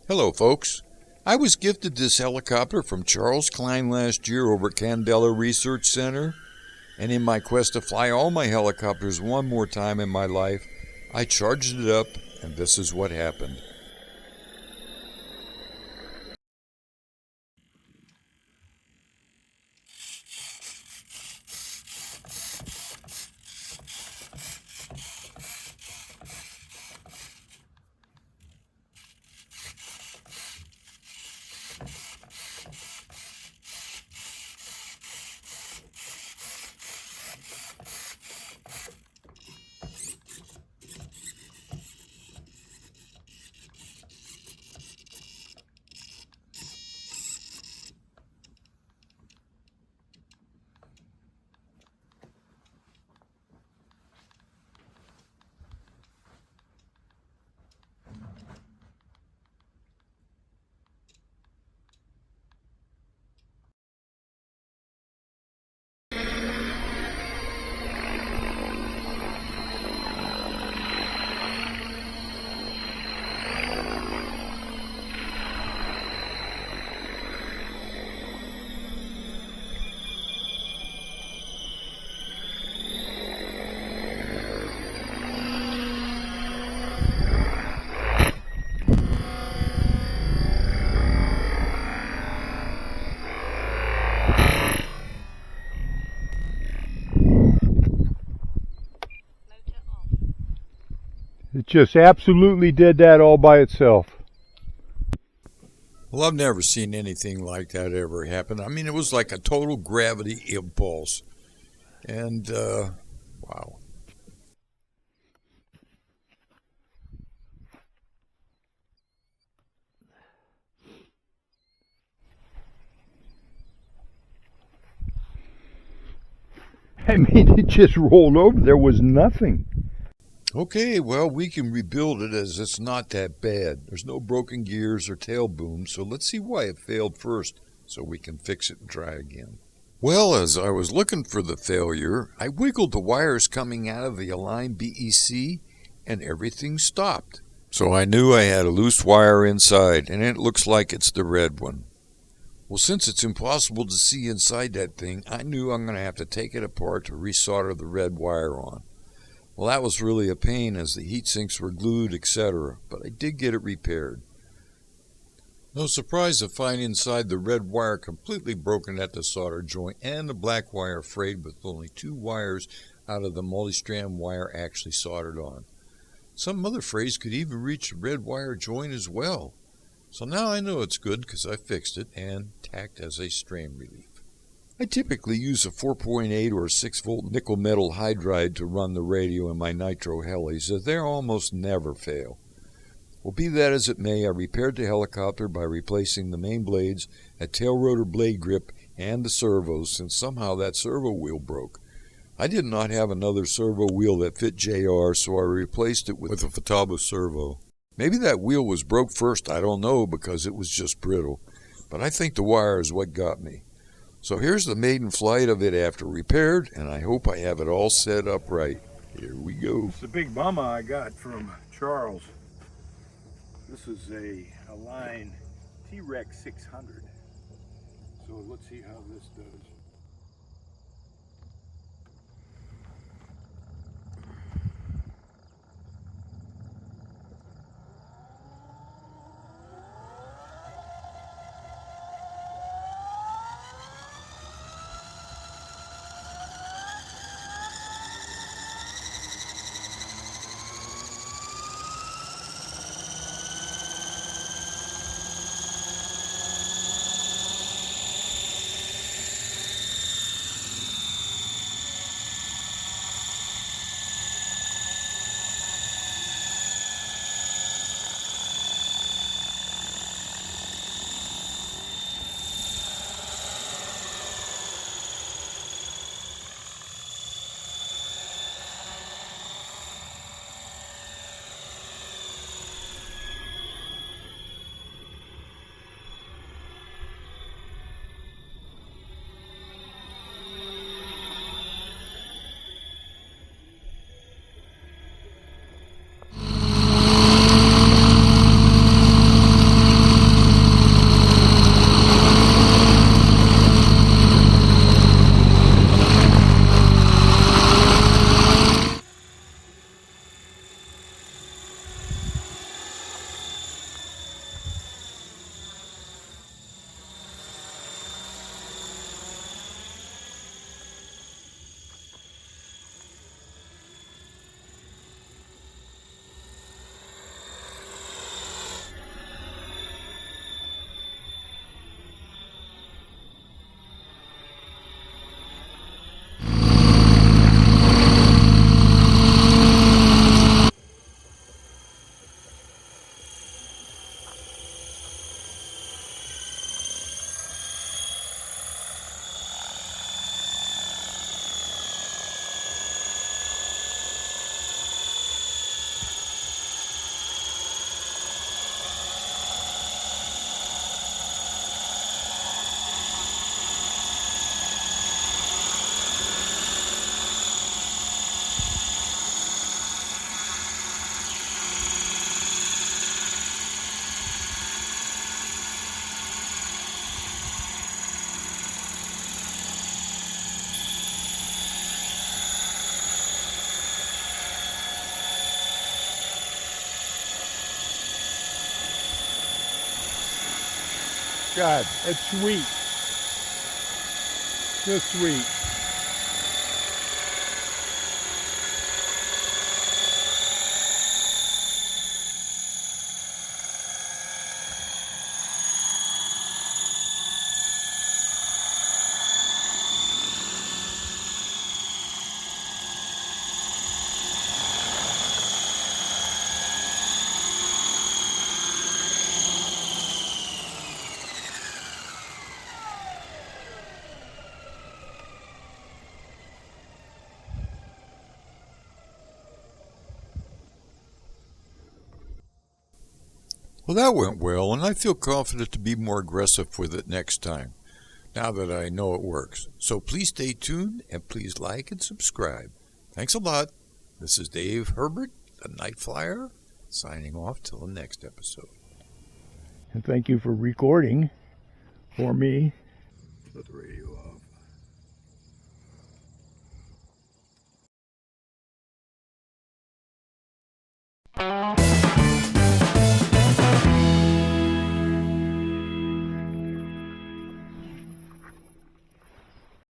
Hello, folks. I was gifted this helicopter from Charles Klein last year over at Candela Research Center, and in my quest to fly all my helicopters one more time in my life, I charged it up, and this is what happened. It just absolutely did that all by itself. Well, I've never seen anything like that ever happen. I mean, it was like a total gravity impulse. And, wow. I mean, it just rolled over. There was nothing. Okay, well, we can rebuild it as it's not that bad. There's no broken gears or tail boom, so let's see why it failed first so we can fix it and try again. Well, as I was looking for the failure, I wiggled the wires coming out of the aligned BEC and everything stopped. So I knew I had a loose wire inside, and it looks like it's the red one. Well, since it's impossible to see inside that thing, I knew I'm going to have to take it apart to resolder the red wire on. Well, that was really a pain as the heat sinks were glued, etc., but I did get it repaired. No surprise to find inside the red wire completely broken at the solder joint and the black wire frayed with only 2 wires out of the multi-strand wire actually soldered on. Some other frays could even reach the red wire joint as well. So now I know it's good because I fixed it and tacked as a strain relief. I typically use a 4.8 or 6 volt nickel metal hydride to run the radio in my nitro helis, as they almost never fail. Well, be that as it may, I repaired the helicopter by replacing the main blades, a tail rotor blade grip, and the servos, since somehow that servo wheel broke. I did not have another servo wheel that fit JR, so I replaced it with a Futaba servo. Maybe that wheel was broke first, I don't know, because it was just brittle, but I think the wire is what got me. So here's the maiden flight of it after repaired, and I hope I have it all set up right. Here we go. It's the big mama I got from Charles. This is a Align Trex 600. So let's see how this does. God, it's sweet. Just sweet. Well, that went well, and I feel confident to be more aggressive with it next time, now that I know it works. So please stay tuned, and please like and subscribe. Thanks a lot. This is Dave Herbert, the Night Flyer, signing off till the next episode. And thank you for recording for me. Put the radio on.